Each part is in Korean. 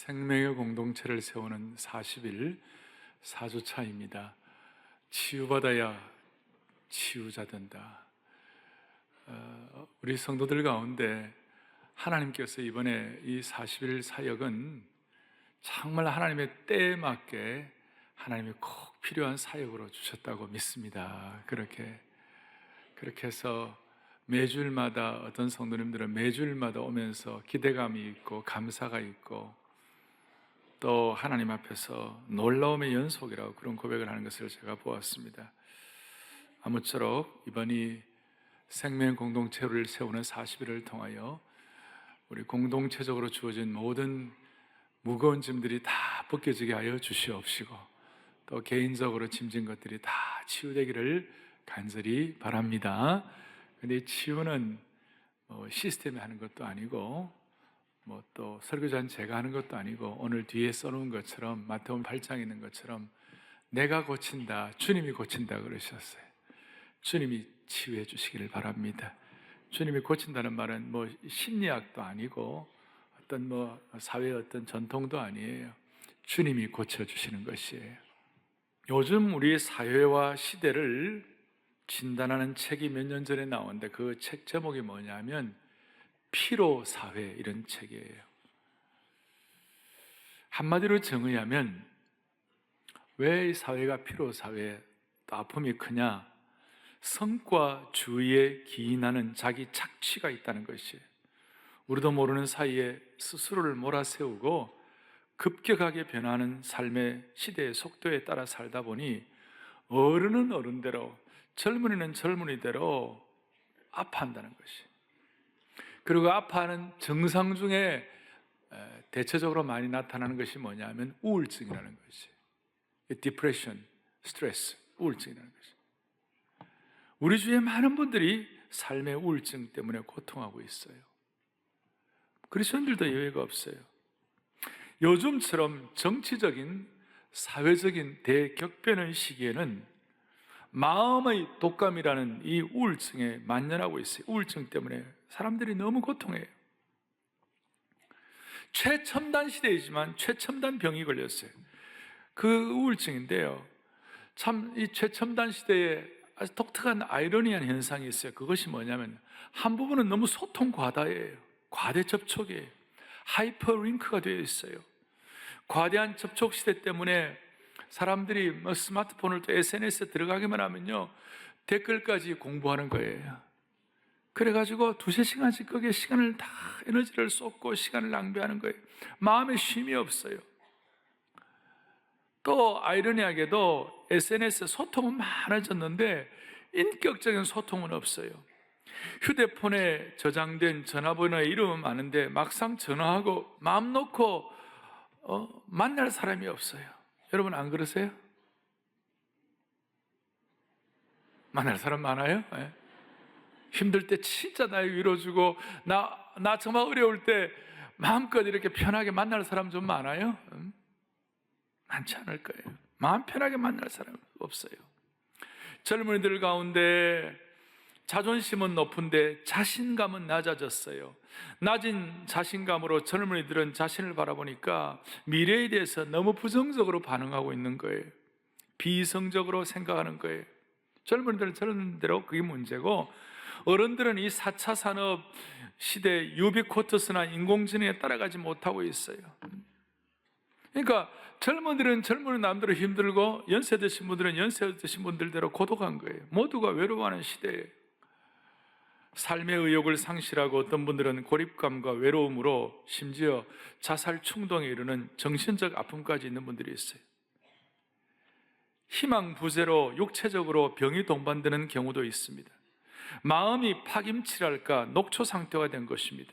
생명의 공동체를 세우는 40일 4주차입니다. 치유받아야 치유자 된다. 우리 성도들 가운데 하나님께서 이번에 이 40일 사역은 정말 하나님의 때에 맞게 하나님이 꼭 필요한 사역으로 주셨다고 믿습니다. 그렇게 해서 매주일마다 어떤 성도님들은 매주일마다 오면서 기대감이 있고 감사가 있고 또 하나님 앞에서 놀라움의 연속이라고 그런 고백을 하는 것을 제가 보았습니다. 아무쪼록 이번이 생명 공동체를 세우는 40일을 통하여 우리 공동체적으로 주어진 모든 무거운 짐들이 다 벗겨지게 하여 주시옵시고 또 개인적으로 짐진 것들이 다 치유되기를 간절히 바랍니다. 근데 치유는 시스템이 하는 것도 아니고 또 설교자는 제가 하는 것도 아니고 오늘 뒤에 써놓은 것처럼 마태복음 8장에 있는 것처럼 내가 고친다, 주님이 고친다 그러셨어요. 주님이 치유해 주시기를 바랍니다. 주님이 고친다는 말은 심리학도 아니고 어떤 사회의 어떤 전통도 아니에요. 주님이 고쳐주시는 것이에요. 요즘 우리 사회와 시대를 진단하는 책이 몇 년 전에 나왔는데 그 책 제목이 뭐냐면 피로사회 이런 책이에요. 한마디로 정의하면 왜 이 사회가 피로사회, 또 아픔이 크냐? 성과주의에 기인하는 자기 착취가 있다는 것이에요. 우리도 모르는 사이에 스스로를 몰아세우고 급격하게 변하는 삶의 시대의 속도에 따라 살다 보니 어른은 어른대로, 젊은이는 젊은이대로 아파한다는 것이. 그리고 아파하는 증상 중에 대체적으로 많이 나타나는 것이 뭐냐면 우울증이라는 것이. 디프레션, 스트레스, 우울증이라는 것이. 우리 주위에 많은 분들이 삶의 우울증 때문에 고통하고 있어요. 그리스도인들도 예외가 없어요. 요즘처럼 정치적인, 사회적인 대격변의 시기에는 마음의 독감이라는 이 우울증에 만연하고 있어요. 우울증 때문에 사람들이 너무 고통해요. 최첨단 시대이지만 최첨단 병이 걸렸어요. 그 우울증인데요. 참 이 최첨단 시대에 아주 독특한 아이러니한 현상이 있어요. 그것이 뭐냐면 한 부분은 너무 소통 과다예요. 과대 접촉이에요. 하이퍼링크가 되어 있어요. 과대한 접촉 시대 때문에 사람들이 스마트폰을 또 SNS에 들어가기만 하면요 댓글까지 공부하는 거예요. 그래가지고 두세 시간씩 거기에 시간을 다 에너지를 쏟고 시간을 낭비하는 거예요. 마음에 쉼이 없어요. 또 아이러니하게도 SNS 소통은 많아졌는데 인격적인 소통은 없어요. 휴대폰에 저장된 전화번호에 이름은 많은데 막상 전화하고 마음 놓고 만날 사람이 없어요. 여러분 안 그러세요? 만날 사람 많아요? 네. 힘들 때 진짜 나의 위로주고 나 정말 어려울 때 마음껏 이렇게 편하게 만날 사람 좀 많아요? 많지 않을 거예요. 마음 편하게 만날 사람 없어요. 젊은이들 가운데 자존심은 높은데 자신감은 낮아졌어요. 낮은 자신감으로 젊은이들은 자신을 바라보니까 미래에 대해서 너무 부정적으로 반응하고 있는 거예요. 비이성적으로 생각하는 거예요. 젊은이들은 저런 대로 그게 문제고 어른들은 이 4차 산업 시대 유비쿼터스나 인공지능에 따라가지 못하고 있어요. 그러니까 젊은이들은 젊은 남대로 힘들고 연세 드신 분들은 연세 드신 분들대로 고독한 거예요. 모두가 외로워하는 시대예요. 삶의 의욕을 상실하고 어떤 분들은 고립감과 외로움으로 심지어 자살 충동에 이르는 정신적 아픔까지 있는 분들이 있어요. 희망 부재로 육체적으로 병이 동반되는 경우도 있습니다. 마음이 파김치랄까 녹초 상태가 된 것입니다.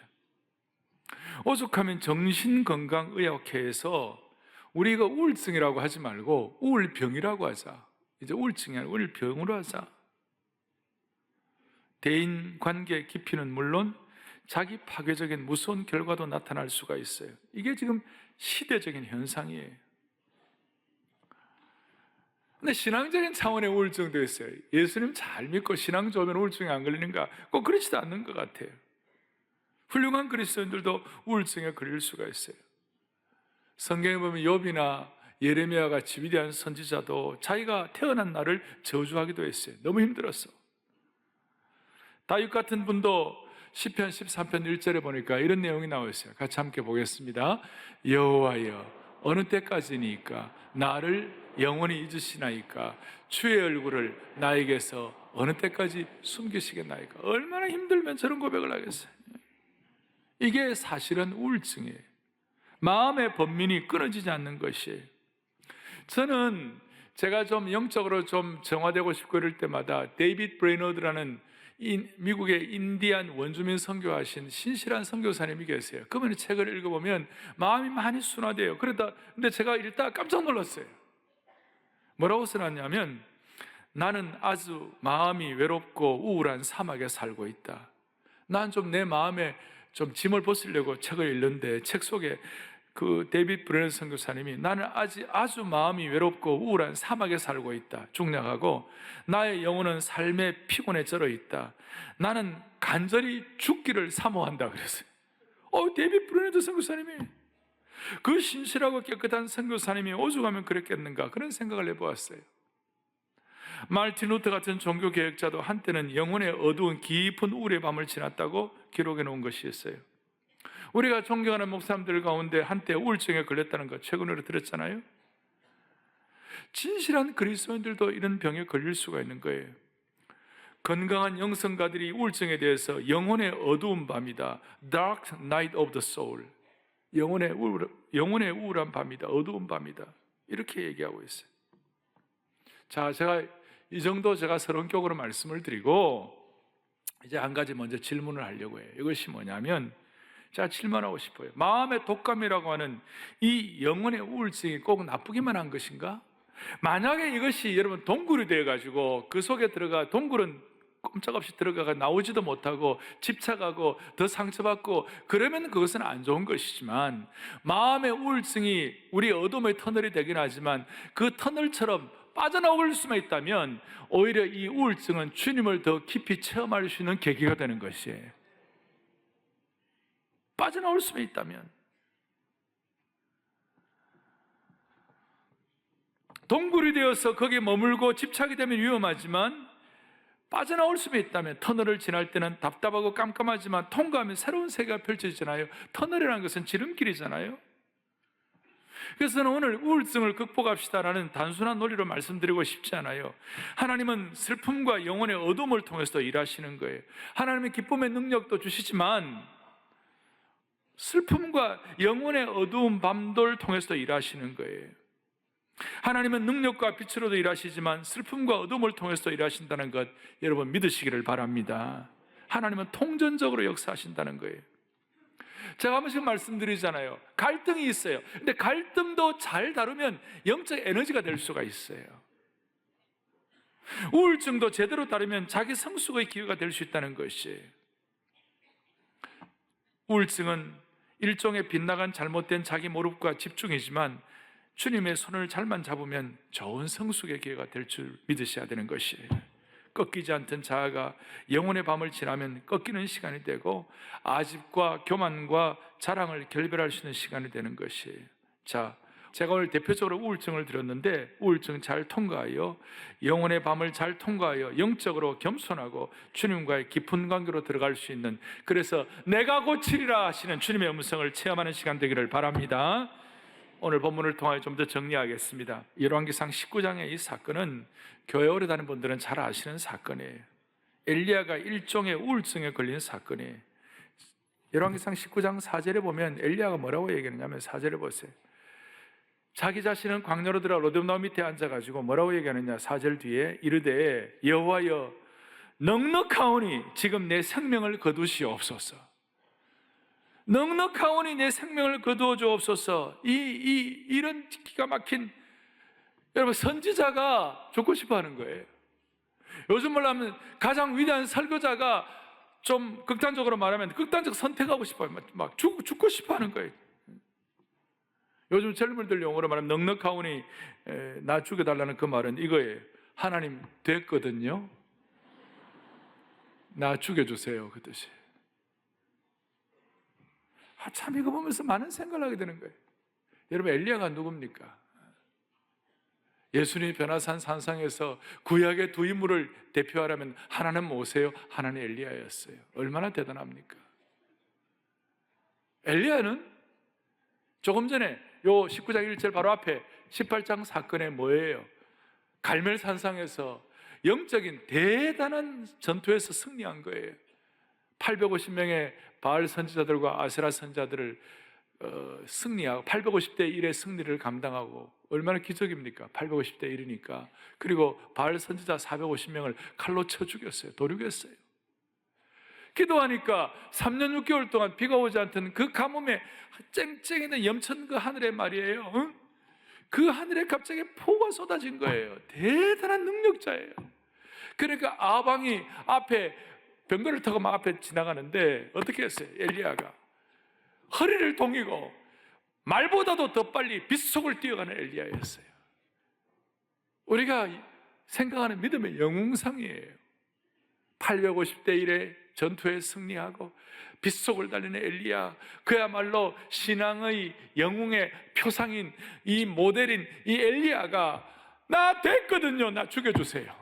오죽하면 정신건강의학회에서 우리가 우울증이라고 하지 말고 우울병이라고 하자. 이제 우울증이 아니라 우울병으로 하자. 대인관계 깊이는 물론 자기 파괴적인 무서운 결과도 나타날 수가 있어요. 이게 지금 시대적인 현상이에요. 근데 신앙적인 차원의 우울증도 있어요. 예수님 잘 믿고 신앙 좋으면 우울증이 안 걸리는가? 꼭 그렇지도 않는 것 같아요. 훌륭한 그리스도인들도 우울증에 걸릴 수가 있어요. 성경에 보면 욥이나 예레미야 같이 위대한 선지자도 자기가 태어난 날을 저주하기도 했어요. 너무 힘들었어. 다윗 같은 분도 시편 13편 1절에 보니까 이런 내용이 나와 있어요. 같이 함께 보겠습니다. 여호와여, 어느 때까지니까 나를 영원히 잊으시나이까? 주의 얼굴을 나에게서 어느 때까지 숨기시겠나이까? 얼마나 힘들면 저런 고백을 하겠어요. 이게 사실은 우울증이에요. 마음의 번민이 끊어지지 않는 것이에요. 저는 제가 좀 영적으로 좀 정화되고 싶고 이럴 때마다 데이빗 브레이너드라는 미국의 인디안 원주민 선교하신 신실한 선교사님이 계세요. 그분의 책을 읽어보면 마음이 많이 순화돼요. 근데 제가 읽다가 깜짝 놀랐어요. 뭐라고 써놨냐면, 나는 아주 마음이 외롭고 우울한 사막에 살고 있다. 난 좀 내 마음에 좀 짐을 벗으려고 책을 읽는데, 책 속에 그 데이빗 브레넌 선교사님이 나는 아주 마음이 외롭고 우울한 사막에 살고 있다 중략하고, 나의 영혼은 삶의 피곤에 절어 있다. 나는 간절히 죽기를 사모한다 그랬어요. 데이빗 브레넌 선교사님이, 그 신실하고 깨끗한 선교사님이 오죽하면 그랬겠는가, 그런 생각을 해보았어요. 마르틴 루터 같은 종교개혁자도 한때는 영혼의 어두운 깊은 우울의 밤을 지났다고 기록해 놓은 것이 있어요. 우리가 존경하는 목사님들 가운데 한때 우울증에 걸렸다는 거 최근으로 들었잖아요. 진실한 그리스도인들도 이런 병에 걸릴 수가 있는 거예요. 건강한 영성가들이 우울증에 대해서 영혼의 어두운 밤이다, Dark Night of the Soul, 영혼의 우울한 밤이다, 어두운 밤이다, 이렇게 얘기하고 있어요. 자, 제가 이 정도 서론격으로 말씀을 드리고 이제 한 가지 먼저 질문을 하려고 해요. 이것이 뭐냐면, 제가 질문하고 싶어요. 마음의 독감이라고 하는 이 영혼의 우울증이 꼭 나쁘기만 한 것인가? 만약에 이것이 여러분 동굴이 되어가지고 그 속에 들어가, 동굴은 꼼짝없이 들어가가 나오지도 못하고 집착하고 더 상처받고 그러면 그것은 안 좋은 것이지만, 마음의 우울증이 우리 어둠의 터널이 되긴 하지만 그 터널처럼 빠져나올 수만 있다면 오히려 이 우울증은 주님을 더 깊이 체험할 수 있는 계기가 되는 것이에요. 빠져나올 수만 있다면. 동굴이 되어서 거기에 머물고 집착이 되면 위험하지만, 빠져나올 수만 있다면, 터널을 지날 때는 답답하고 깜깜하지만 통과하면 새로운 세계가 펼쳐지잖아요. 터널이라는 것은 지름길이잖아요. 그래서 저는 오늘 우울증을 극복합시다라는 단순한 논리로 말씀드리고 싶지 않아요. 하나님은 슬픔과 영혼의 어둠을 통해서 일하시는 거예요. 하나님은 기쁨의 능력도 주시지만 슬픔과 영혼의 어두운 밤들 통해서 일하시는 거예요. 하나님은 능력과 빛으로도 일하시지만 슬픔과 어둠을 통해서 일하신다는 것, 여러분 믿으시기를 바랍니다. 하나님은 통전적으로 역사하신다는 거예요. 제가 한 번씩 말씀드리잖아요. 갈등이 있어요. 근데 갈등도 잘 다루면 영적 에너지가 될 수가 있어요. 우울증도 제대로 다루면 자기 성숙의 기회가 될 수 있다는 것이에요. 우울증은 일종의 빗나간 잘못된 자기 몰입과 집중이지만 주님의 손을 잘만 잡으면 좋은 성숙의 기회가 될 줄 믿으셔야 되는 것이에요. 꺾이지 않던 자아가 영혼의 밤을 지나면 꺾이는 시간이 되고, 아집과 교만과 자랑을 결별할 수 있는 시간이 되는 것이에요. 자, 제가 오늘 대표적으로 우울증을 들었는데, 우울증 잘 통과하여 영혼의 밤을 잘 통과하여 영적으로 겸손하고 주님과의 깊은 관계로 들어갈 수 있는, 그래서 내가 고치리라 하시는 주님의 음성을 체험하는 시간 되기를 바랍니다. 오늘 본문을 통하여 좀 더 정리하겠습니다. 열왕기상 19장의 이 사건은 교회 오래 다니는 분들은 잘 아시는 사건이에요. 엘리야가 일종의 우울증에 걸린 사건이에요. 열왕기상 19장 4절에 보면 엘리야가 뭐라고 얘기하느냐면, 4절에 보세요. 자기 자신은 광야로 들어가 로뎀나무 밑에 앉아가지고 뭐라고 얘기하느냐, 4절 뒤에 이르되 여호와여 넉넉하오니 지금 내 생명을 거두시옵소서. 넉넉하오니 내 생명을 거두어 주옵소서. 이런 기가 막힌, 여러분 선지자가 죽고 싶어 하는 거예요. 요즘 말로 하면 가장 위대한 설교자가 좀 극단적으로 말하면 극단적 선택하고 싶어요. 막 죽고 싶어 하는 거예요. 요즘 젊은이들 용어로 말하면 넉넉하오니 나 죽여달라는 그 말은 이거예요. 하나님 됐거든요, 나 죽여주세요, 그 뜻이에요. 참 이거 보면서 많은 생각을 하게 되는 거예요. 여러분, 엘리야가 누굽니까? 예수님이 변화산 산상에서 구약의 두 인물을 대표하라면 하나는 모세요, 하나는 엘리야였어요. 얼마나 대단합니까? 엘리야는 조금 전에 요 19장 1절 바로 앞에 18장 사건에 뭐예요? 갈멜산상에서 영적인 대단한 전투에서 승리한 거예요. 850명의 바알 선지자들과 아세라 선지자들을 승리하고 850대 1의 승리를 감당하고, 얼마나 기적입니까? 850대 1이니까. 그리고 바알 선지자 450명을 칼로 쳐 죽였어요. 도륙했어요. 기도하니까 3년 6개월 동안 비가 오지 않던 그 가뭄에 쨍쨍이던 염천 그 하늘에 말이에요, 응? 그 하늘에 갑자기 폭우가 쏟아진 거예요. 대단한 능력자예요. 그러니까 아방이 앞에 병거를 타고 막 앞에 지나가는데 어떻게 했어요? 엘리야가 허리를 동이고 말보다도 더 빨리 빗속을 뛰어가는 엘리야였어요. 우리가 생각하는 믿음의 영웅상이에요. 850대 1의 전투에 승리하고 빗속을 달리는 엘리야, 그야말로 신앙의 영웅의 표상인 이 모델인 이 엘리야가 나 됐거든요, 나 죽여주세요.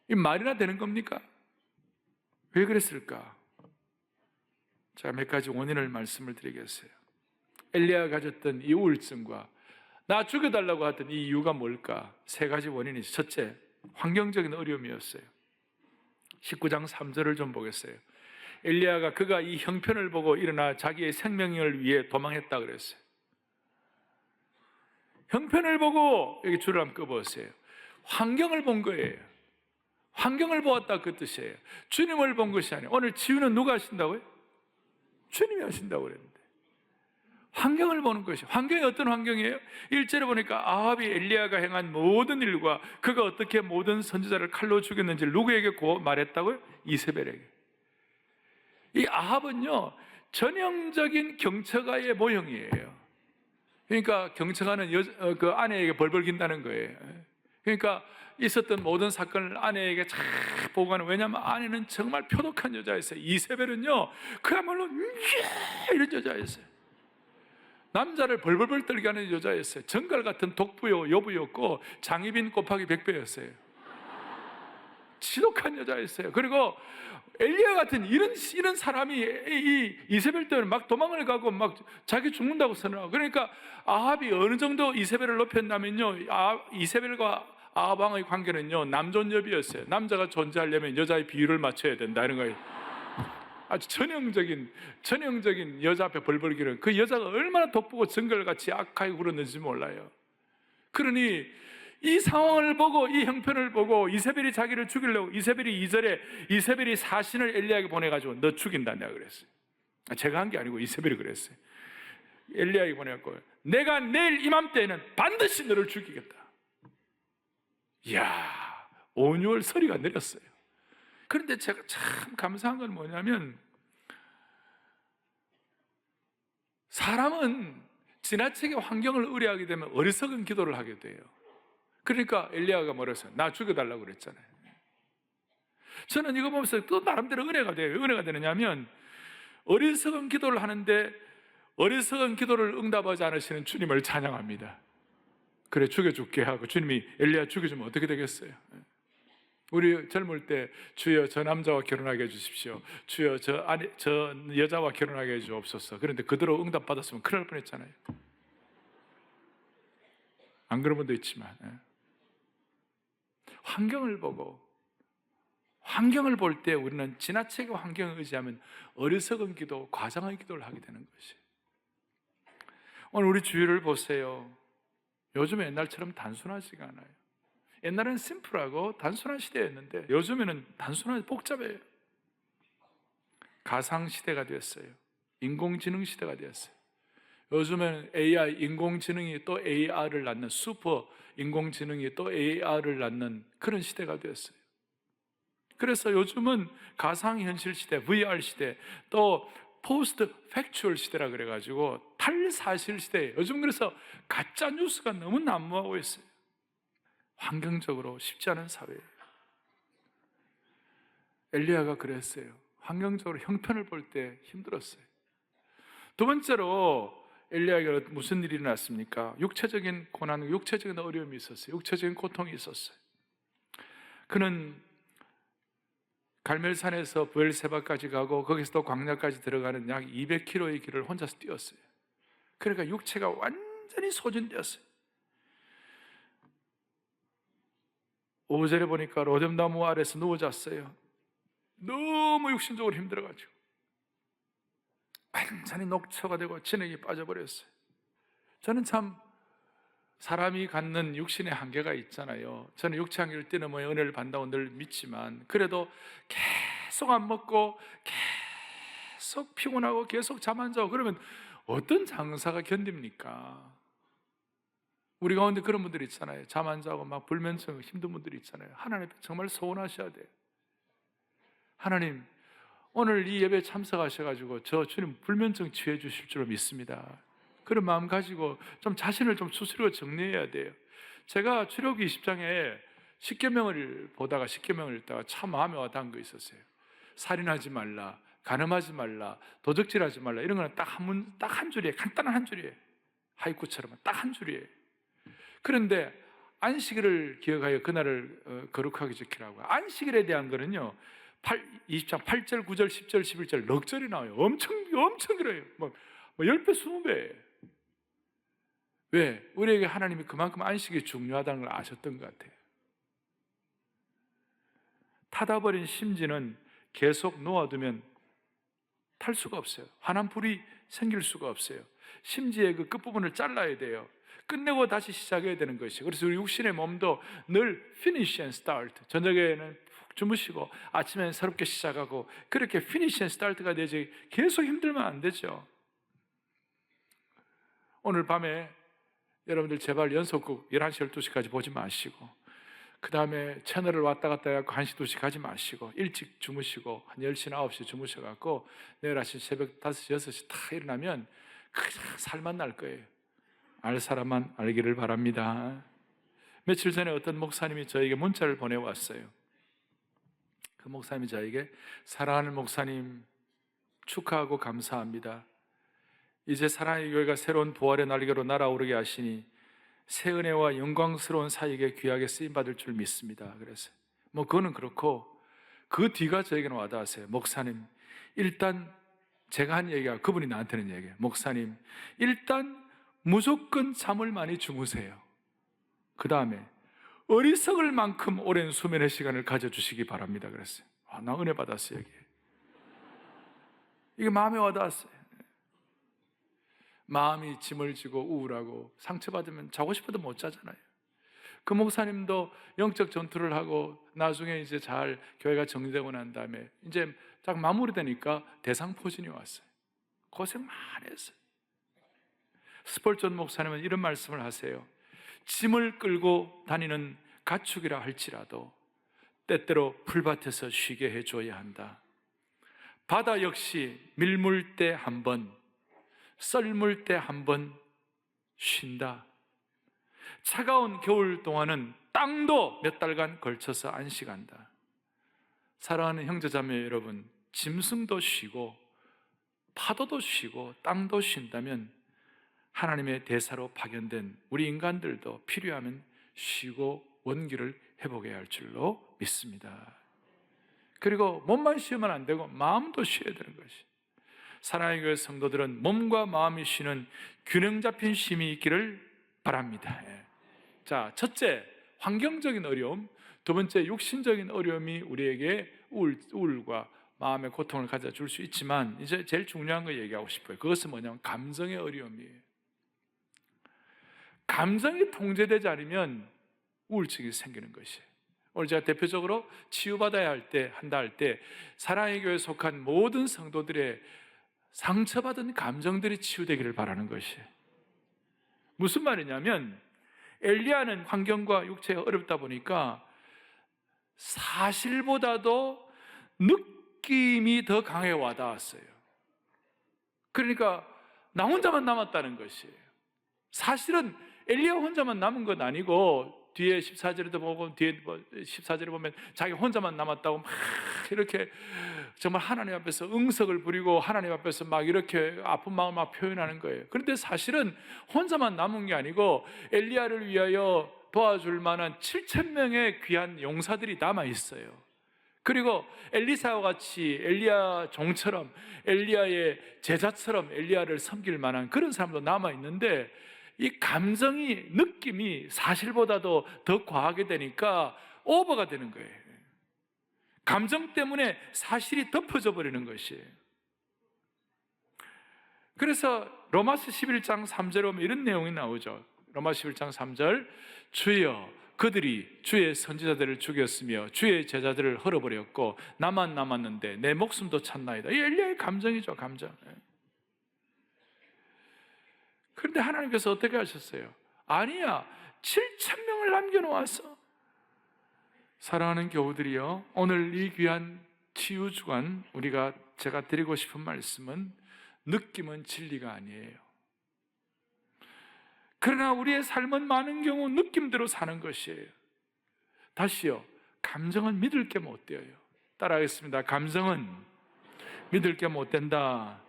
이 말이나 되는 겁니까? 왜 그랬을까? 제가 몇 가지 원인을 말씀을 드리겠어요. 엘리야가 가졌던 이 우울증과 나 죽여달라고 하던 이 이유가 뭘까? 세 가지 원인이. 첫째, 환경적인 어려움이었어요. 19장 3절을 좀 보겠어요. 엘리야가 그가 이 형편을 보고 일어나 자기의 생명을 위해 도망했다 그랬어요. 형편을 보고, 여기 줄을 한번 꺼보세요. 환경을 본 거예요. 환경을 보았다 그 뜻이에요. 주님을 본 것이 아니에요. 오늘 치유는 누가 하신다고요? 주님이 하신다고 그랬는데, 환경을 보는 것이. 환경이 어떤 환경이에요? 1절에 보니까 아합이 엘리야가 행한 모든 일과 그가 어떻게 모든 선지자를 칼로 죽였는지 누구에게 말했다고요? 이세벨에게. 이 아합은요, 전형적인 경처가의 모형이에요. 그러니까 경처가는 그 아내에게 벌벌 긴다는 거예요. 그러니까 있었던 모든 사건을 아내에게 잘 보고하는. 왜냐하면 아내는 정말 표독한 여자였어요. 이세벨은요, 그야말로 이런 여자였어요. 남자를 벌벌벌 떨게 하는 여자였어요. 정갈 같은 여부였고 장희빈 곱하기 100배였어요. 지독한 여자였어요. 그리고 엘리야 같은 이런 사람이 이 이세벨 때문에 막 도망을 가고 막 자기 죽는다고 선언하고. 그러니까 아합이 어느 정도 이세벨을 높였냐면요, 이세벨과 아합 왕의 관계는요, 남존여비였어요. 남자가 존재하려면 여자의 비율을 맞춰야 된다, 이런 거예요. 아주 전형적인 여자 앞에 벌벌 기는, 그 여자가 얼마나 돋보고 정글같이 악하게 굴었는지 몰라요. 그러니 이 상황을 보고, 이 형편을 보고 이세벨이 자기를 죽이려고, 이세벨이 2절에 이세벨이 사신을 엘리야에게 보내가지고 너 죽인다 내가 그랬어요. 제가 한 게 아니고 이세벨이 그랬어요. 엘리야에게 보내갖고 내가 내일 이맘때에는 반드시 너를 죽이겠다. 이야, 온유월 서리가 내렸어요. 그런데 제가 참 감사한 건 뭐냐면, 사람은 지나치게 환경을 의뢰하게 되면 어리석은 기도를 하게 돼요. 그러니까 엘리야가 뭐라 했어요? 나 죽여달라고 그랬잖아요. 저는 이거 보면서 또 나름대로 은혜가 돼요. 왜 은혜가 되느냐면, 어리석은 기도를 하는데 어리석은 기도를 응답하지 않으시는 주님을 찬양합니다. 그래, 죽여줄게 하고 주님이 엘리야 죽여주면 어떻게 되겠어요? 우리 젊을 때 주여 저 남자와 결혼하게 해주십시오, 주여 저 여자와 결혼하게 해주옵소서. 그런데 그대로 응답받았으면 큰일 날 뻔했잖아요. 안 그런 분도 있지만, 환경을 보고, 환경을 볼 때 우리는 지나치게 환경을 의지하면 어리석은 기도, 과장의 기도를 하게 되는 것이. 오늘 우리 주위를 보세요. 요즘 옛날처럼 단순하지가 않아요. 옛날에는 심플하고 단순한 시대였는데 요즘에는 단순하고 복잡해요. 가상 시대가 되었어요. 인공지능 시대가 되었어요. 요즘에는 AI, 인공지능이 또 AR을 낳는, 슈퍼 인공지능이 또 AR을 낳는 그런 시대가 되었어요. 그래서 요즘은 가상현실 시대, VR 시대, 또 포스트 팩추얼 시대라 그래가지고 탈사실 시대예요. 요즘 그래서 가짜 뉴스가 너무 난무하고 있어요. 환경적으로 쉽지 않은 사회예요. 엘리야가 그랬어요. 환경적으로 형편을 볼 때 힘들었어요. 두 번째로 엘리야에게 무슨 일이 일어났습니까? 육체적인 고난, 육체적인 어려움이 있었어요. 육체적인 고통이 있었어요. 그는 갈멜산에서 브엘세바까지 가고 거기서 또 광야까지 들어가는 약 200km의 길을 혼자서 뛰었어요. 그러니까 육체가 완전히 소진되었어요. 5절에 보니까 로뎀나무 아래서 누워 잤어요. 너무 육신적으로 힘들어가지고 완전히 녹초가 되고 진액이 빠져버렸어요. 저는 참 사람이 갖는 육신의 한계가 있잖아요. 저는 육체 한계를 뛰어넘어 은혜를 받는다고 늘 믿지만 그래도 계속 안 먹고 계속 피곤하고 계속 잠 안 자고 그러면 어떤 장사가 견딥니까? 우리 가운데 그런 분들이 있잖아요. 잠 안 자고 막 불면증 힘든 분들이 있잖아요. 하나님 정말 소원하셔야 돼요. 하나님 오늘 이 예배에 참석하셔가지고 저 주님 불면증 치유해 주실 줄로 믿습니다. 그런 마음 가지고 좀 자신을 좀 스스로 정리해야 돼요. 제가 출애굽기 20장에 십계명을 보다가 십계명을 읽다가 참 마음에 와닿은 거 있었어요. 살인하지 말라, 간음하지 말라, 도적질하지 말라 이런 거는 딱 한 줄이에요. 간단한 한 줄이에요. 하이쿠처럼 딱 한 줄이에요. 그런데 안식일을 기억하여 그날을 거룩하게 지키라고. 안식일에 대한 거는요 20장 8절, 9절, 10절, 11절 넉 절이 나와요. 엄청 길어요. 뭐 10배, 20배. 왜? 우리에게 하나님이 그만큼 안식이 중요하다는 걸 아셨던 것 같아요. 타다버린 심지는 계속 놓아두면 탈 수가 없어요. 환한 불이 생길 수가 없어요. 심지의 그 끝부분을 잘라야 돼요. 끝내고 다시 시작해야 되는 것이에요. 그래서 우리 육신의 몸도 늘 finish and start. 저녁에는 푹 주무시고 아침에는 새롭게 시작하고 그렇게 finish and start가 되지 계속 힘들면 안 되죠. 오늘 밤에 여러분들 제발 연속극 11시, 12시까지 보지 마시고 그 다음에 채널을 왔다 갔다 해갖고 1시, 2시 가지 마시고 일찍 주무시고 한 10시나 9시 주무셔갖고 내일 아침 새벽 5시, 6시 다 일어나면 그냥 살만 날 거예요. 알 사람만 알기를 바랍니다. 며칠 전에 어떤 목사님이 저에게 문자를 보내왔어요. 그 목사님이 저에게 사랑하는 목사님 축하하고 감사합니다. 이제 사랑의 교회가 새로운 부활의 날개로 날아오르게 하시니 새 은혜와 영광스러운 사역에 귀하게 쓰임받을 줄 믿습니다. 그래서 그거는 그렇고 그 뒤가 저에게는 와닿았어요. 목사님 일단 제가 한 얘기가 그분이 나한테는 얘기해요. 목사님 일단 무조건 잠을 많이 주무세요. 그 다음에 어리석을 만큼 오랜 수면의 시간을 가져주시기 바랍니다. 그랬어요. 나 은혜 받았어요. 이게 마음에 와닿았어요. 마음이 짐을 지고 우울하고 상처받으면 자고 싶어도 못 자잖아요. 그 목사님도 영적 전투를 하고 나중에 이제 잘 교회가 정리되고 난 다음에 이제 딱 마무리되니까 대상포진이 왔어요. 고생 많이 했어요. 스폴전 목사님은 이런 말씀을 하세요. 짐을 끌고 다니는 가축이라 할지라도 때때로 풀밭에서 쉬게 해줘야 한다. 바다 역시 밀물 때 한 번, 썰물 때 한 번 쉰다. 차가운 겨울 동안은 땅도 몇 달간 걸쳐서 안식한다. 사랑하는 형제자매 여러분, 짐승도 쉬고 파도도 쉬고 땅도 쉰다면 하나님의 대사로 파견된 우리 인간들도 필요하면 쉬고 원기를 회복해야 할 줄로 믿습니다. 그리고 몸만 쉬면 안 되고 마음도 쉬어야 되는 것이. 사랑의 교회 성도들은 몸과 마음이 쉬는 균형 잡힌 쉼이 있기를 바랍니다. 자, 첫째, 환경적인 어려움. 두 번째, 육신적인 어려움이 우리에게 우울과 마음의 고통을 가져줄 수 있지만 이제 제일 중요한 거 얘기하고 싶어요. 그것은 뭐냐면 감정의 어려움이에요. 감정이 통제되지 않으면 우울증이 생기는 것이에요. 오늘 제가 대표적으로 치유받아야 한다 할 때 사랑의 교회에 속한 모든 성도들의 상처받은 감정들이 치유되기를 바라는 것이에요. 무슨 말이냐면 엘리야는 환경과 육체가 어렵다 보니까 사실보다도 느낌이 더 강하게 와닿았어요. 그러니까 나 혼자만 남았다는 것이에요. 사실은 엘리야 혼자만 남은 건 아니고 뒤에 14절에도 보고 뒤에 14절에 보면 자기 혼자만 남았다고 막 이렇게 정말 하나님 앞에서 응석을 부리고 하나님 앞에서 막 이렇게 아픈 마음을 막 표현하는 거예요. 그런데 사실은 혼자만 남은 게 아니고 엘리야를 위하여 도와줄 만한 7,000명의 귀한 용사들이 남아 있어요. 그리고 엘리사와 같이 엘리야 종처럼 엘리야의 제자처럼 엘리야를 섬길 만한 그런 사람도 남아 있는데, 이 감정이, 느낌이 사실보다도 더 과하게 되니까 오버가 되는 거예요. 감정 때문에 사실이 덮어져 버리는 것이에요. 그래서 로마서 11장 3절에 보면 이런 내용이 나오죠. 로마서 11장 3절, 주여 그들이 주의 선지자들을 죽였으며 주의 제자들을 헐어버렸고 나만 남았는데 내 목숨도 찾나이다. 이 엘리야의 감정이죠, 감정. 그런데 하나님께서 어떻게 하셨어요? 아니야, 7,000명을 남겨놓았어. 사랑하는 교우들이요, 오늘 이 귀한 치유주간 제가 드리고 싶은 말씀은 느낌은 진리가 아니에요. 그러나 우리의 삶은 많은 경우 느낌대로 사는 것이에요. 다시요, 감정은 믿을 게 못 돼요. 따라하겠습니다. 감정은 믿을 게 못 된다.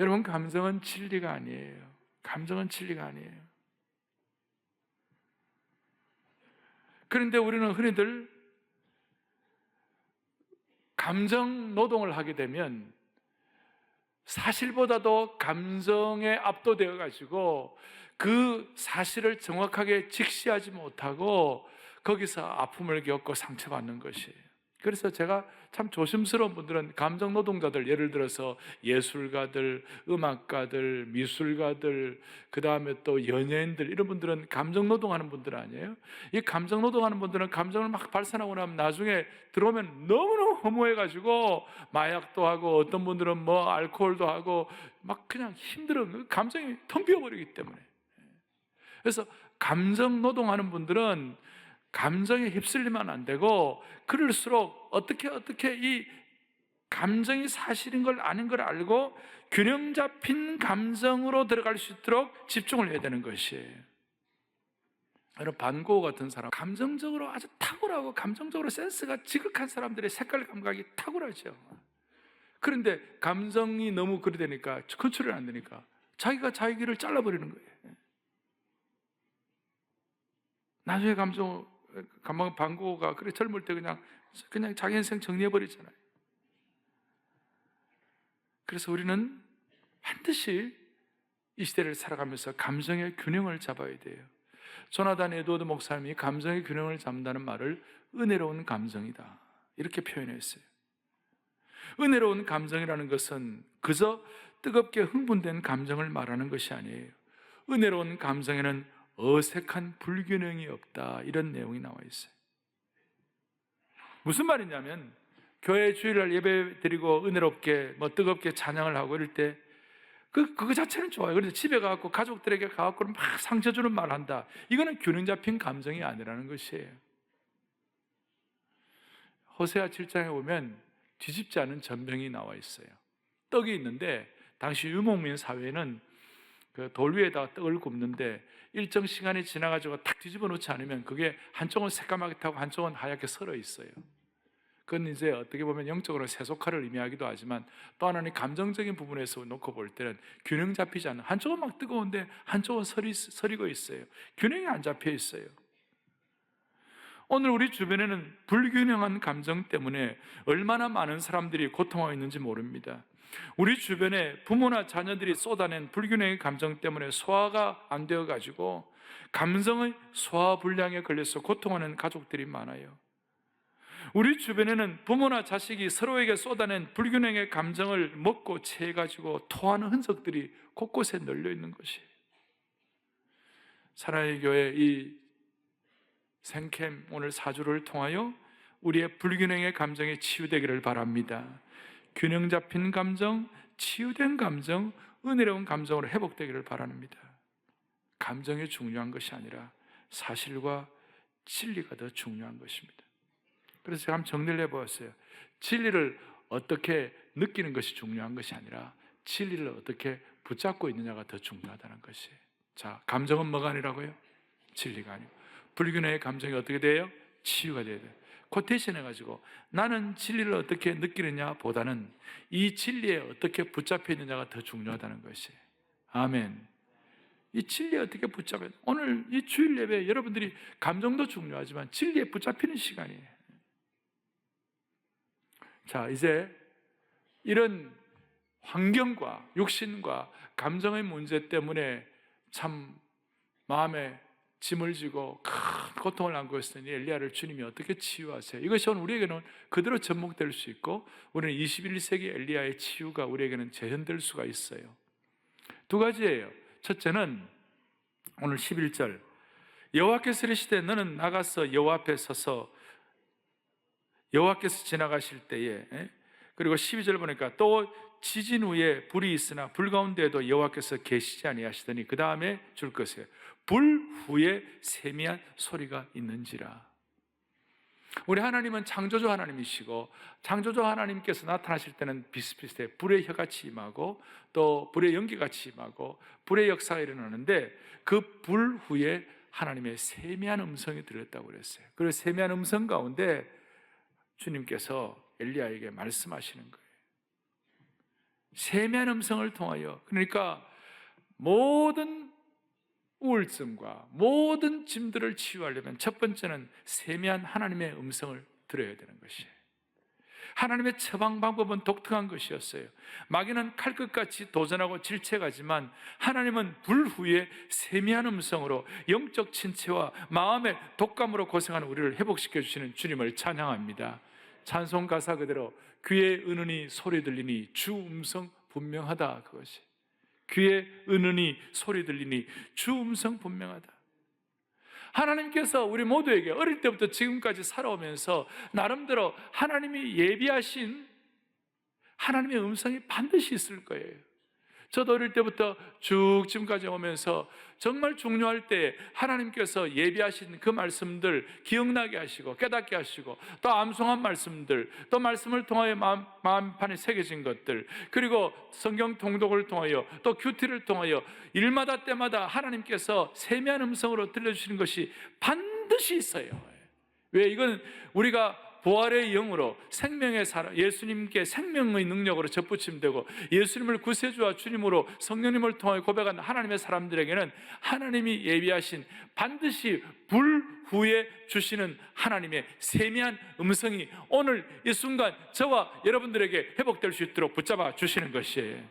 여러분, 감정은 진리가 아니에요. 감정은 진리가 아니에요. 그런데 우리는 흔히들 감정 노동을 하게 되면 사실보다도 감정에 압도되어 가지고 그 사실을 정확하게 직시하지 못하고 거기서 아픔을 겪고 상처받는 것이에요. 그래서 제가 참 조심스러운 분들은 감정 노동자들, 예를 들어서 예술가들, 음악가들, 미술가들, 그 다음에 또 연예인들, 이런 분들은 감정 노동하는 분들 아니에요? 이 감정 노동하는 분들은 감정을 막 발산하고 나면 나중에 들어오면 너무너무 허무해가지고 마약도 하고 어떤 분들은 뭐 알코올도 하고 막 그냥 힘들어. 감정이 텅 비어버리기 때문에. 그래서 감정 노동하는 분들은 감정에 휩쓸리면 안 되고, 그럴수록 어떻게 이 감정이 사실인 걸 아는 걸 알고 균형 잡힌 감정으로 들어갈 수 있도록 집중을 해야 되는 것이에요. 여러분, 반 고흐 같은 사람, 감정적으로 아주 탁월하고 감정적으로 센스가 지극한 사람들의 색깔 감각이 탁월하죠. 그런데 감정이 너무 그리 되니까, 컨트롤이 안 되니까 자기가 자기 길을 잘라버리는 거예요. 나중에 반 고흐가 그래 젊을 때 그냥 자기 인생 정리해버리잖아요. 그래서 우리는 반드시 이 시대를 살아가면서 감정의 균형을 잡아야 돼요. 조나단 에드워드 목사님이 감정의 균형을 잡는다는 말을 은혜로운 감정이다, 이렇게 표현했어요. 은혜로운 감정이라는 것은 그저 뜨겁게 흥분된 감정을 말하는 것이 아니에요. 은혜로운 감정에는 어색한 불균형이 없다, 이런 내용이 나와 있어요. 무슨 말이냐면, 교회 주일날 예배 드리고 은혜롭게 뜨겁게 찬양을 하고 이럴 때 그거 자체는 좋아요. 그런데 집에 가서 가족들에게 가서 막 상처 주는 말 한다, 이거는 균형 잡힌 감정이 아니라는 것이에요. 호세아 7장에 보면 뒤집지 않은 전병이 나와 있어요. 떡이 있는데 당시 유목민 사회는 그 돌 위에다가 떡을 굽는데 일정 시간이 지나가지고 탁 뒤집어 놓지 않으면 그게 한쪽은 새까맣게 타고 한쪽은 하얗게 설어 있어요. 그건 이제 어떻게 보면 영적으로 세속화를 의미하기도 하지만, 또 하나는 감정적인 부분에서 놓고 볼 때는 균형 잡히지 않는, 한쪽은 막 뜨거운데 한쪽은 서리고 있어요. 균형이 안 잡혀 있어요. 오늘 우리 주변에는 불균형한 감정 때문에 얼마나 많은 사람들이 고통하고 있는지 모릅니다. 우리 주변에 부모나 자녀들이 쏟아낸 불균형의 감정 때문에 소화가 안 되어가지고 감정의 소화불량에 걸려서 고통하는 가족들이 많아요. 우리 주변에는 부모나 자식이 서로에게 쏟아낸 불균형의 감정을 먹고 체해가지고 토하는 흔적들이 곳곳에 널려 있는 것이에요. 사랑의 교회 이 생캠 오늘 4주를 통하여 우리의 불균형의 감정이 치유되기를 바랍니다. 균형 잡힌 감정, 치유된 감정, 은혜로운 감정으로 회복되기를 바랍니다. 감정이 중요한 것이 아니라 사실과 진리가 더 중요한 것입니다. 그래서 제가 한번 정리를 해보았어요. 진리를 어떻게 느끼는 것이 중요한 것이 아니라 진리를 어떻게 붙잡고 있느냐가 더 중요하다는 것이에요. 자, 감정은 뭐가 아니라고요? 진리가 아니고. 불균형의 감정이 어떻게 돼요? 치유가 돼야 돼요. 코테이션 해가지고 나는 진리를 어떻게 느끼느냐 보다는 이 진리에 어떻게 붙잡혀 있느냐가 더 중요하다는 것이에요. 아멘. 이 진리에 어떻게 붙잡아야 돼요? 오늘 이 주일 예배 여러분들이 감정도 중요하지만 진리에 붙잡히는 시간이에요. 자, 이제 이런 환경과 육신과 감정의 문제 때문에 참 마음에 짐을 지고 큰 고통을 안고 있었던 이 엘리야를 주님이 어떻게 치유하세요? 이것이 오늘 우리에게는 그대로 접목될 수 있고 우리는 21세기 엘리야의 치유가 우리에게는 재현될 수가 있어요. 두 가지예요. 첫째는 오늘 11절 여호와께서 이르시되 너는 나가서 여호와 앞에 서서 여호와께서 지나가실 때에, 그리고 12절 보니까 또 지진 후에 불이 있으나 불 가운데에도 여호와께서 계시지 아니하시더니 그 다음에 줄 것이에요. 불 후에 세미한 소리가 있는지라. 우리 하나님은 창조주 하나님이시고 창조주 하나님께서 나타나실 때는 비슷비슷해요. 불의 혀같이 임하고 또 불의 연기같이 임하고 불의 역사가 일어나는데 그 불 후에 하나님의 세미한 음성이 들렸다고 그랬어요. 그리고 세미한 음성 가운데 주님께서 엘리야에게 말씀하시는 거예요. 세미한 음성을 통하여, 그러니까 모든 우울증과 모든 짐들을 치유하려면 첫 번째는 세미한 하나님의 음성을 들어야 되는 것이에요. 하나님의 처방 방법은 독특한 것이었어요. 마귀는 칼끝같이 도전하고 질책하지만 하나님은 불 후에 세미한 음성으로 영적 침체와 마음의 독감으로 고생하는 우리를 회복시켜 주시는 주님을 찬양합니다. 찬송 가사 그대로 귀에 은은히 소리 들리니 주 음성 분명하다. 그것이 귀에 은은히 소리 들리니 주 음성 분명하다. 하나님께서 우리 모두에게 어릴 때부터 지금까지 살아오면서 나름대로 하나님이 예비하신 하나님의 음성이 반드시 있을 거예요. 저도 어릴 때부터 쭉 지금까지 오면서 정말 중요할 때 하나님께서 예비하신 그 말씀들 기억나게 하시고 깨닫게 하시고 또 암송한 말씀들, 또 말씀을 통하여 마음판에 새겨진 것들, 그리고 성경 통독을 통하여 또 큐티를 통하여 일마다 때마다 하나님께서 세미한 음성으로 들려주시는 것이 반드시 있어요. 왜? 이건 우리가 부활의 영으로 생명의 사람, 예수님께 생명의 능력으로 접붙임되고 예수님을 구세주와 주님으로 성령님을 통하여 고백한 하나님의 사람들에게는 하나님이 예비하신 반드시 불 후에 주시는 하나님의 세미한 음성이 오늘 이 순간 저와 여러분들에게 회복될 수 있도록 붙잡아 주시는 것이에요.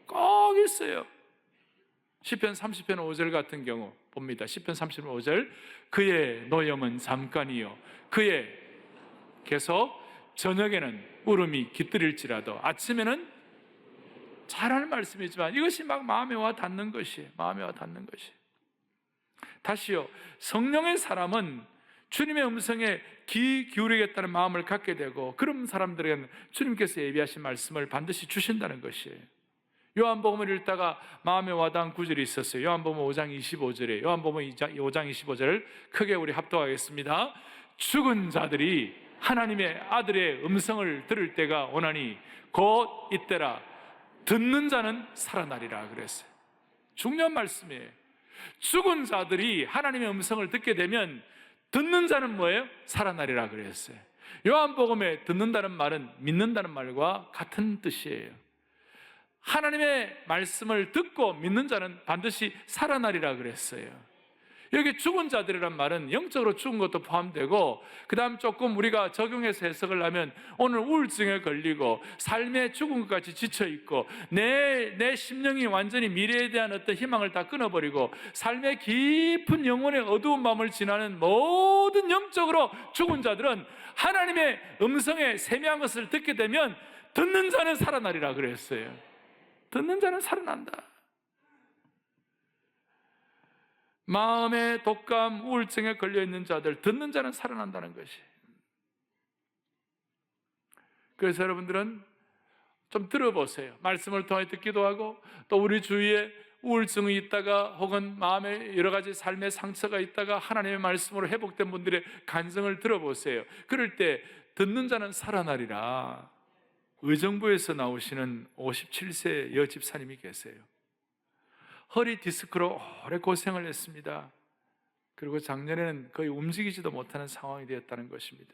꼭 있어요. 시편 30편 5절 같은 경우 봅니다. 시편 30편 5절 그의 노염은 잠깐이요 그의 계속 저녁에는 울음이 깃들일지라도 아침에는 잘하는 말씀이지만 이것이 막 마음에 와 닿는 것이에요. 마음에 와 닿는 것이. 다시요, 성령의 사람은 주님의 음성에 귀 기울이겠다는 마음을 갖게 되고 그런 사람들에게는 주님께서 예비하신 말씀을 반드시 주신다는 것이에요. 요한복음을 읽다가 마음에 와닿은 구절이 있었어요. 요한복음 5장 25절에 요한복음 5장 25절 크게 우리 합독하겠습니다. 죽은 자들이 하나님의 아들의 음성을 들을 때가 오나니 곧 이때라 듣는 자는 살아나리라 그랬어요. 중요한 말씀이에요. 죽은 자들이 하나님의 음성을 듣게 되면 듣는 자는 뭐예요? 살아나리라 그랬어요. 요한복음에 듣는다는 말은 믿는다는 말과 같은 뜻이에요. 하나님의 말씀을 듣고 믿는 자는 반드시 살아나리라 그랬어요. 여기 죽은 자들이란 말은 영적으로 죽은 것도 포함되고 그 다음 조금 우리가 적용해서 해석을 하면 오늘 우울증에 걸리고 삶에 죽은 것 같이 지쳐있고 내 심령이 완전히 미래에 대한 어떤 희망을 다 끊어버리고 삶의 깊은 영혼의 어두운 밤을 지나는 모든 영적으로 죽은 자들은 하나님의 음성에 세미한 것을 듣게 되면 듣는 자는 살아나리라 그랬어요. 듣는 자는 살아난다. 마음의 독감, 우울증에 걸려있는 자들, 듣는 자는 살아난다는 것이. 그래서 여러분들은 좀 들어보세요. 말씀을 통해 듣기도 하고 또 우리 주위에 우울증이 있다가 혹은 마음에 여러 가지 삶의 상처가 있다가 하나님의 말씀으로 회복된 분들의 간증을 들어보세요. 그럴 때 듣는 자는 살아나리라. 의정부에서 나오시는 57세 여집사님이 계세요. 허리 디스크로 오래 고생을 했습니다. 그리고 작년에는 거의 움직이지도 못하는 상황이 되었다는 것입니다.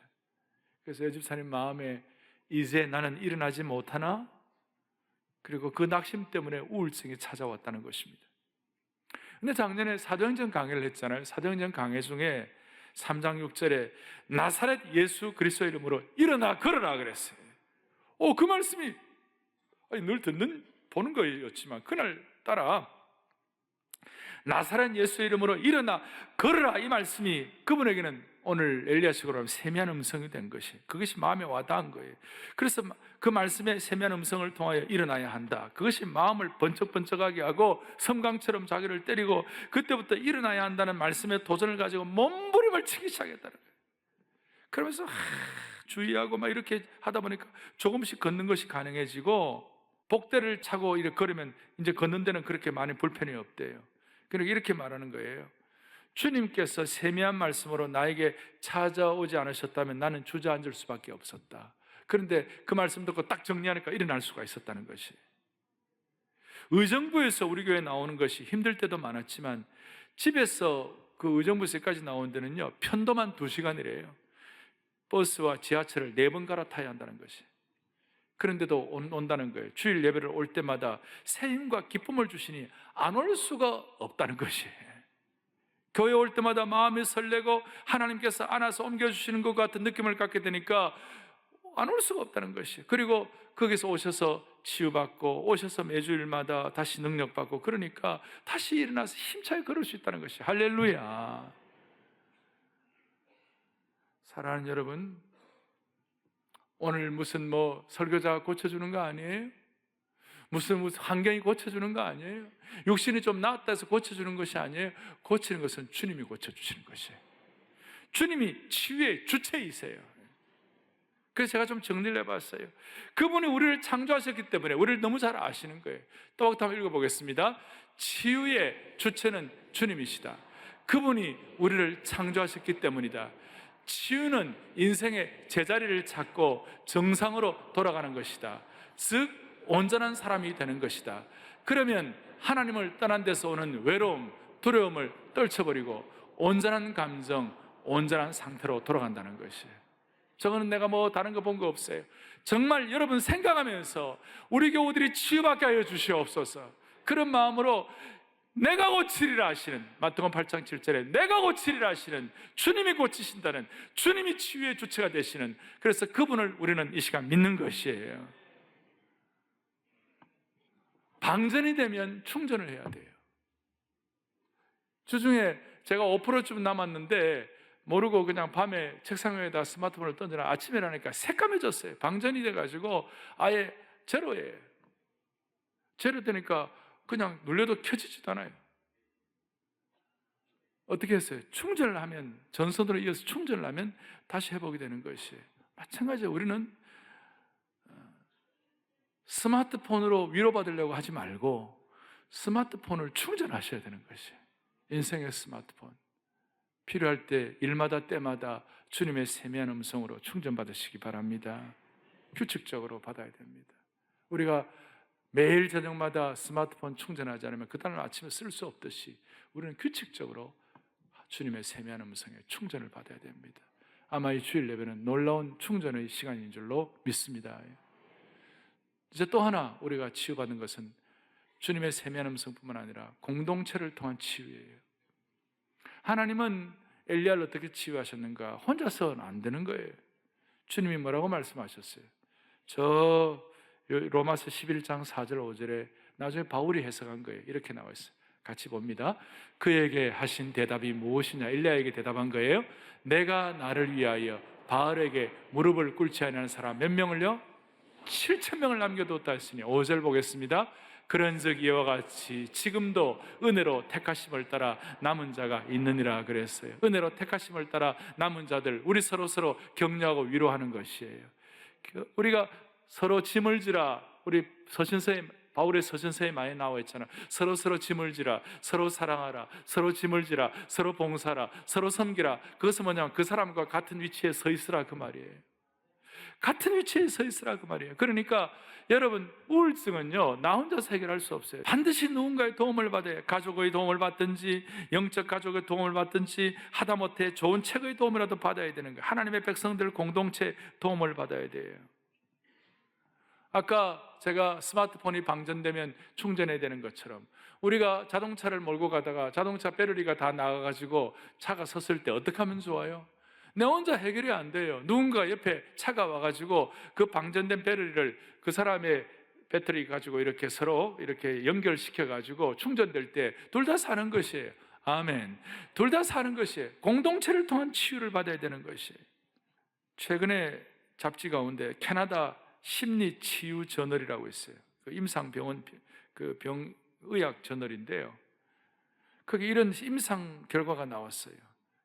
그래서 여집사님 마음에 이제 나는 일어나지 못하나? 그리고 그 낙심 때문에 우울증이 찾아왔다는 것입니다. 근데 작년에 사도행전 강해를 했잖아요. 사도행전 강해 중에 3장 6절에 나사렛 예수 그리스도 이름으로 일어나 걸어라 그랬어요. 그 말씀이 늘 보는 거였지만 그날따라 나사렛 예수 이름으로 일어나 걸어라 이 말씀이 그분에게는 오늘 엘리야식으로 하면 세미한 음성이 된 것이, 그것이 마음에 와닿은 거예요. 그래서 그 말씀에 세미한 음성을 통하여 일어나야 한다. 그것이 마음을 번쩍번쩍하게 하고 섬광처럼 자기를 때리고 그때부터 일어나야 한다는 말씀의 도전을 가지고 몸부림을 치기 시작했다는 거예요. 그러면서 주의하고 막 이렇게 하다 보니까 조금씩 걷는 것이 가능해지고, 복대를 차고 이렇게 걸으면 이제 걷는 데는 그렇게 많이 불편이 없대요. 그러니까 이렇게 말하는 거예요. 주님께서 세미한 말씀으로 나에게 찾아오지 않으셨다면 나는 주저앉을 수밖에 없었다. 그런데 그 말씀 듣고 딱 정리하니까 일어날 수가 있었다는 것이, 의정부에서 우리 교회에 나오는 것이 힘들 때도 많았지만 집에서 그 의정부에서까지 나오는 데는요, 편도만 2시간이래요. 버스와 지하철을 4번 갈아타야 한다는 것이. 그런데도 온다는 거예요. 주일 예배를 올 때마다 새 힘과 기쁨을 주시니 안 올 수가 없다는 것이에요. 교회 올 때마다 마음이 설레고 하나님께서 안아서 옮겨주시는 것 같은 느낌을 갖게 되니까 안 올 수가 없다는 것이에요. 그리고 거기서 오셔서 치유받고 오셔서 매주일마다 다시 능력받고, 그러니까 다시 일어나서 힘차게 걸을 수 있다는 것이에요. 할렐루야. 사랑하는 여러분, 오늘 무슨 설교자가 고쳐주는 거 아니에요? 무슨 환경이 고쳐주는 거 아니에요? 육신이 좀 나았다 해서 고쳐주는 것이 아니에요. 고치는 것은 주님이 고쳐주시는 것이에요. 주님이 치유의 주체이세요. 그래서 제가 좀 정리를 해봤어요. 그분이 우리를 창조하셨기 때문에 우리를 너무 잘 아시는 거예요. 또박또 한번 읽어보겠습니다. 치유의 주체는 주님이시다. 그분이 우리를 창조하셨기 때문이다. 치유는 인생의 제자리를 찾고 정상으로 돌아가는 것이다. 즉 온전한 사람이 되는 것이다. 그러면 하나님을 떠난 데서 오는 외로움, 두려움을 떨쳐버리고 온전한 감정, 온전한 상태로 돌아간다는 것이에요. 저거는 내가 다른 거 본 거 없어요. 정말 여러분 생각하면서 우리 교우들이 치유받게 하여 주시옵소서. 그런 마음으로 내가 고치리라 하시는, 마태복음 8장 7절에 내가 고치리라 하시는 주님이 고치신다는, 주님이 치유의 주체가 되시는, 그래서 그분을 우리는 이 시간 믿는 것이에요. 방전이 되면 충전을 해야 돼요. 주중에 제가 5%쯤 남았는데 모르고 그냥 밤에 책상 위에다 스마트폰을 던져놔 아침에 일어나니까 새까매졌어요. 방전이 돼가지고 아예 제로예요. 제로 되니까 그냥 눌려도 켜지지도 않아요. 어떻게 했어요? 충전을 하면, 전선으로 이어서 충전을 하면 다시 회복이 되는 것이에요. 마찬가지로 우리는 스마트폰으로 위로받으려고 하지 말고 스마트폰을 충전하셔야 되는 것이에요. 인생의 스마트폰, 필요할 때 일마다 때마다 주님의 세미한 음성으로 충전받으시기 바랍니다. 규칙적으로 받아야 됩니다. 우리가 매일 저녁마다 스마트폰 충전하지 않으면 그 다음 아침에 쓸 수 없듯이 우리는 규칙적으로 주님의 세미한 음성에 충전을 받아야 됩니다. 아마 이 주일 예배는 놀라운 충전의 시간인 줄로 믿습니다. 이제 또 하나 우리가 치유받는 것은 주님의 세미한 음성뿐만 아니라 공동체를 통한 치유예요. 하나님은 엘리야를 어떻게 치유하셨는가? 혼자서는 안 되는 거예요. 주님이 뭐라고 말씀하셨어요? 저 로마서 11장 4절 5절에 나중에 바울이 해석한 거예요. 이렇게 나와 있어요. 같이 봅니다. 그에게 하신 대답이 무엇이냐? 엘리야에게 대답한 거예요. 내가 나를 위하여 바알에게 무릎을 꿇지 아니하는 사람 몇 명을요? 7,000명을 남겨두었다 했으니 5절 보겠습니다. 그런즉 이와 같이 지금도 은혜로 택하심을 따라 남은 자가 있느니라 그랬어요. 은혜로 택하심을 따라 남은 자들, 우리 서로 격려하고 위로하는 것이에요. 우리가 서로 짐을 지라, 우리 서신서에, 바울의 서신서에 많이 나와 있잖아. 서로 짐을 지라, 서로 사랑하라, 서로 짐을 지라, 서로 봉사하라, 서로 섬기라. 그것은 뭐냐면 그 사람과 같은 위치에 서 있으라 그 말이에요. 같은 위치에 서 있으라 그 말이에요. 그러니까 여러분, 우울증은요 나 혼자서 해결할 수 없어요. 반드시 누군가의 도움을 받아야, 가족의 도움을 받든지 영적 가족의 도움을 받든지 하다못해 좋은 책의 도움이라도 받아야 되는 거예요. 하나님의 백성들 공동체 도움을 받아야 돼요. 아까 제가 스마트폰이 방전되면 충전해야 되는 것처럼, 우리가 자동차를 몰고 가다가 자동차 배터리가 다 나가가지고 차가 섰을 때 어떻게 하면 좋아요? 내 혼자 해결이 안 돼요. 누군가 옆에 차가 와가지고 그 방전된 배터리를 그 사람의 배터리 가지고 이렇게 서로 이렇게 연결시켜가지고 충전될 때 둘 다 사는 것이에요. 아멘. 둘 다 사는 것이에요. 공동체를 통한 치유를 받아야 되는 것이에요. 최근에 잡지 가운데 캐나다 심리치유 저널이라고 있어요. 그 임상병원 그 병의학 저널인데요. 거기 이런 임상 결과가 나왔어요.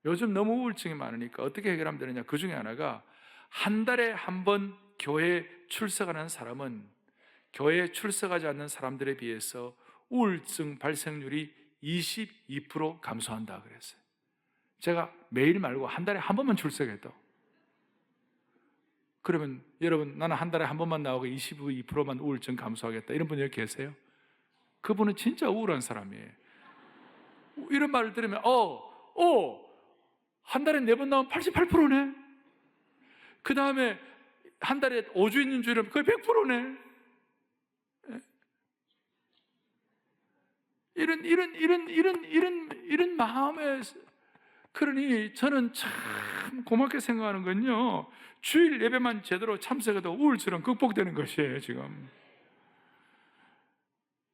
요즘 너무 우울증이 많으니까 어떻게 해결하면 되느냐. 그 중에 하나가, 한 달에 한 번 교회에 출석하는 사람은 교회에 출석하지 않는 사람들에 비해서 우울증 발생률이 22% 감소한다 그랬어요. 제가 매일 말고 한 달에 한 번만 출석해도, 그러면 여러분, 나는 한 달에 한 번만 나오고 22%만 우울증 감소하겠다, 이런 분 여기 계세요? 그분은 진짜 우울한 사람이에요. 이런 말을 들으면 한 달에 4번 나오면 88%네. 그 다음에 한 달에 5주 있는 주일은 거의 100%네. 이런 마음에, 그러니 저는 참 고맙게 생각하는 건요, 주일 예배만 제대로 참석해도 우울증은 극복되는 것이에요. 지금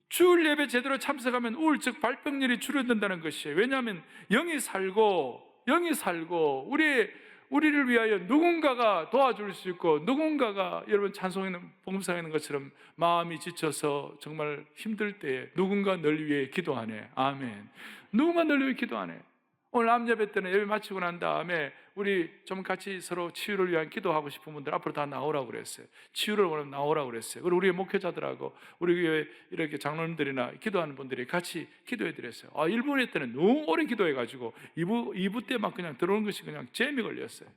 주일 예배 제대로 참석하면 우울증 발병률이 줄어든다는 것이에요. 왜냐하면 영이 살고 우리를 위하여 누군가가 도와줄 수 있고, 누군가가, 여러분 찬송에는 봉사하는 것처럼 마음이 지쳐서 정말 힘들 때에 누군가 널 위해 기도하네. 아멘. 누군가 널 위해 기도하네. 오늘 암예배 때는 예배 마치고 난 다음에 우리 좀 같이 서로 치유를 위한 기도하고 싶은 분들 앞으로 다 나오라고 그랬어요. 치유를 원하면 나오라고 그랬어요. 그리고 우리 목회자들하고 우리 교회 이렇게 장로님들이나 기도하는 분들이 같이 기도해 드렸어요. 1부 때는 너무 오래 기도해가지고 2부 때 막 그냥 들어오는 것이 그냥 잼이 걸렸어요.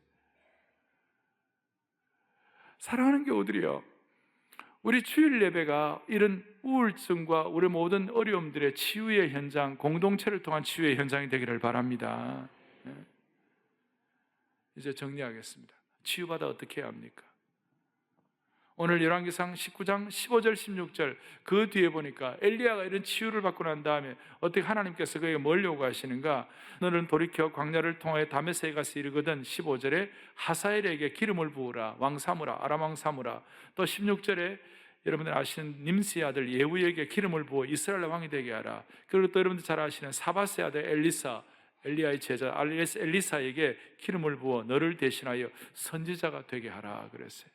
사랑하는 교우들이요, 우리 주일 예배가 이런 우울증과 우리 모든 어려움들의 치유의 현장, 공동체를 통한 치유의 현장이 되기를 바랍니다. 이제 정리하겠습니다. 치유받아 어떻게 해야 합니까? 오늘 열왕기상 19장 15절 16절 그 뒤에 보니까 엘리야가 이런 치유를 받고 난 다음에 어떻게 하나님께서 그에게 뭘 요구하시는가? 너는 돌이켜 광야를 통하여 다메섹에 가서 이르거든. 15절에 하사엘에게 기름을 부으라, 왕 삼으라, 아람 왕 삼으라. 또 16절에 여러분들 아시는 님스의 아들 예후에게 기름을 부어 이스라엘 왕이 되게 하라. 그리고 또 여러분들 잘 아시는 사바스의 아들 엘리사, 엘리야의 제자 엘리사에게 기름을 부어 너를 대신하여 선지자가 되게 하라 그랬어요.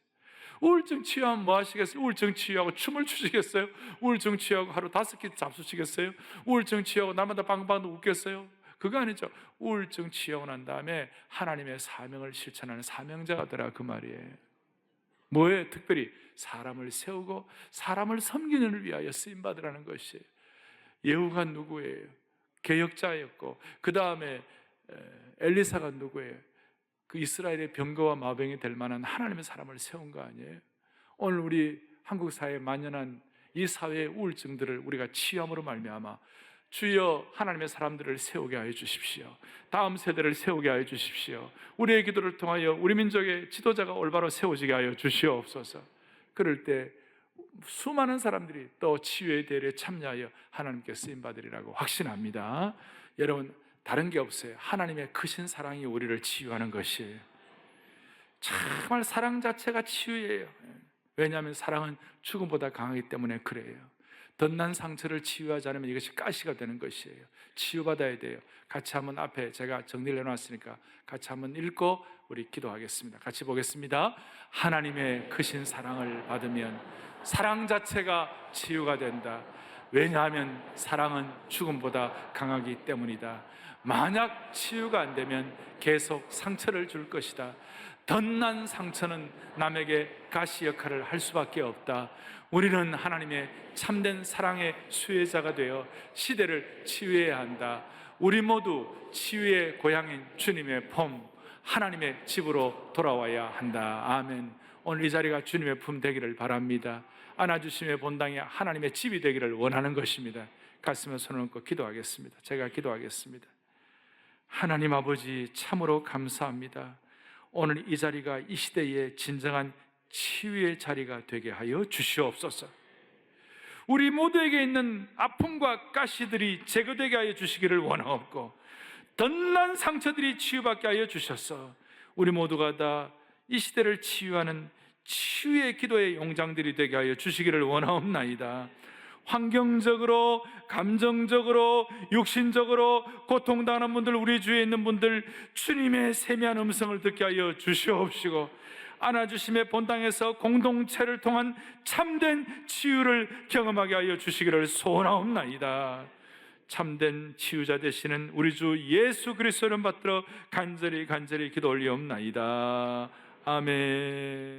우울증 치유하면 뭐 하시겠어요? 우울증 치유하고 춤을 추시겠어요? 우울증 치유하고 하루 5끼 잡수시겠어요? 우울증 치유하고 날마다 방방 웃겠어요? 그거 아니죠. 우울증 치유하고 난 다음에 하나님의 사명을 실천하는 사명자가 되라 그 말이에요. 뭐에 특별히 사람을 세우고 사람을 섬기는 일을 위하여 쓰임받으라는 것이에요. 예후가 누구예요? 개혁자였고, 그 다음에 엘리사가 누구예요? 그 이스라엘의 병거와 마병이 될 만한 하나님의 사람을 세운 거 아니에요? 오늘 우리 한국 사회에 만연한 이 사회의 우울증들을 우리가 치유함으로 말미암아 주여 하나님의 사람들을 세우게 하여 주십시오. 다음 세대를 세우게 하여 주십시오. 우리의 기도를 통하여 우리 민족의 지도자가 올바로 세워지게 하여 주시옵소서. 그럴 때 수많은 사람들이 또 치유의 대회에 참여하여 하나님께 쓰임받으리라고 확신합니다. 여러분, 다른 게 없어요. 하나님의 크신 사랑이 우리를 치유하는 것이에요. 정말 사랑 자체가 치유예요. 왜냐하면 사랑은 죽음보다 강하기 때문에 그래요. 덧난 상처를 치유하지 않으면 이것이 가시가 되는 것이에요. 치유받아야 돼요. 같이 한번 앞에 제가 정리를 해놨으니까 같이 한번 읽고 우리 기도하겠습니다. 같이 보겠습니다. 하나님의 크신 사랑을 받으면 사랑 자체가 치유가 된다. 왜냐하면 사랑은 죽음보다 강하기 때문이다. 만약 치유가 안 되면 계속 상처를 줄 것이다. 덧난 상처는 남에게 가시 역할을 할 수밖에 없다. 우리는 하나님의 참된 사랑의 수혜자가 되어 시대를 치유해야 한다. 우리 모두 치유의 고향인 주님의 폼, 하나님의 집으로 돌아와야 한다. 아멘. 오늘 이 자리가 주님의 품 되기를 바랍니다. 안아주심의 본당이 하나님의 집이 되기를 원하는 것입니다. 가슴에 손을 얹고 기도하겠습니다. 제가 기도하겠습니다. 하나님 아버지, 참으로 감사합니다. 오늘 이 자리가 이 시대의 진정한 치유의 자리가 되게 하여 주시옵소서. 우리 모두에게 있는 아픔과 가시들이 제거되게 하여 주시기를 원하옵고, 덧난 상처들이 치유받게 하여 주셔서 우리 모두가 다 이 시대를 치유하는 치유의 기도의 용장들이 되게 하여 주시기를 원하옵나이다. 환경적으로, 감정적으로, 육신적으로 고통당하는 분들, 우리 주위에 있는 분들, 주님의 세미한 음성을 듣게 하여 주시옵시고, 안아주심의 본당에서 공동체를 통한 참된 치유를 경험하게 하여 주시기를 소원하옵나이다. 참된 치유자 되시는 우리 주 예수 그리스도를 받들어 간절히 기도 올리옵나이다. 아멘.